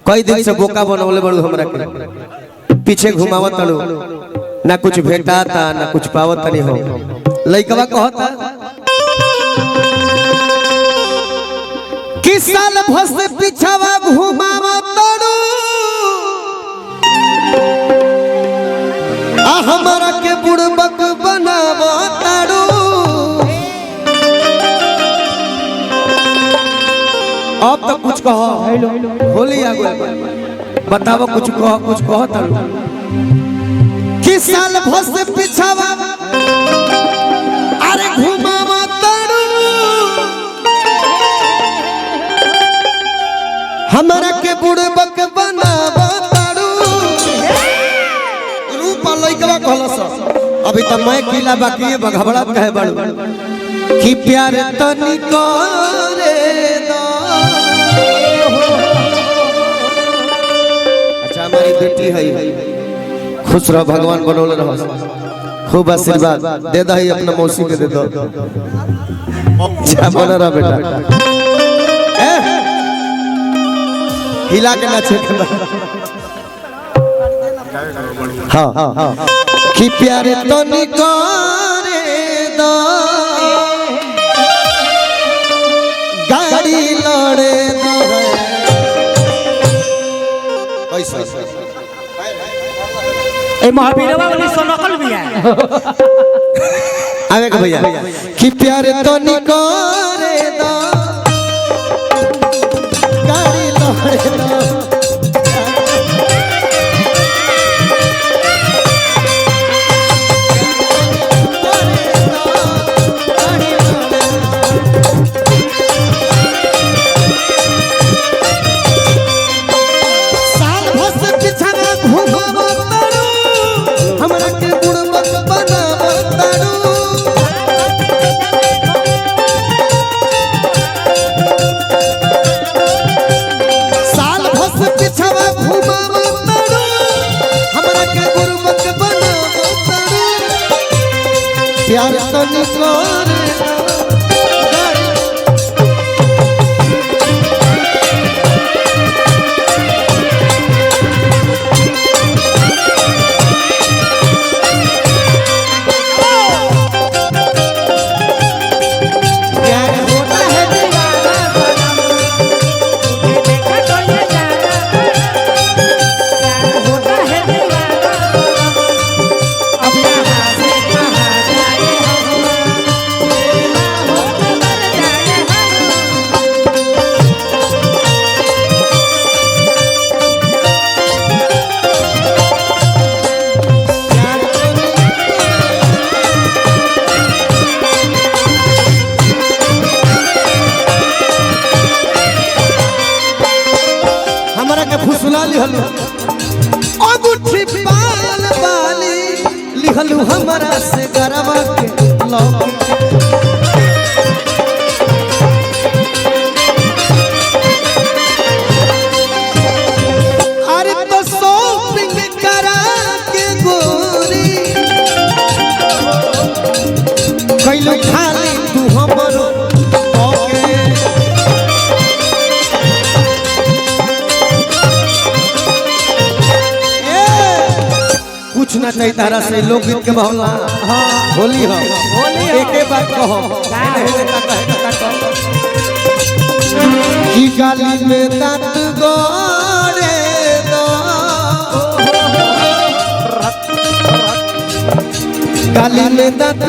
कई दिन से बोका बनवले बड़ू हमरा के पीछे घुमावत तड़ू ना कुछ भेटाता ना कुछ पावत नहीं हो लइकवा कहता कि साल भस पीछावा घुमावत तड़ू आ हमरा के बुड़बक बनावत तड़ू अब तो कुछ कहो होली आ गई बताओ कुछ कहो तड़ू कि साल भस पिछावा अरे घुमावा तड़ू हमरा के बुड़बक बनावा तड़ू रूपा लइकवा कहलस अभी तो मैं किला बाकी बघबड़ा कहे बड़ू कि प्यार तनी करे दो। अच्छा हमारी बेटी है खुश रहो भगवान बनौले रहो खूब आशीर्वाद दे दही अपना मौसी के दे दो अच्छा बना रहा बेटा हिला के नाचे हाँ कि प्यारे तो निकारे दो गाड़ी लड़े दो ए महावीरवा वाली सोनकल भी है आवे के भैया कि प्यारे तो निकारे दो गाड़ी लड़े दो प्यार तो निकोरे फुसला लिहलू अंगूठी बाल बाली लिहलू हमरा से गरबा के लौकी अरे तो शॉपिंग करा के गोरी कैलू खाली तू हमरो कुछ ना चाहिए तारा से लोकगीत के माहौल होली हो एके बात कहो की गाली में दांत गोड़े दो गाली में दांत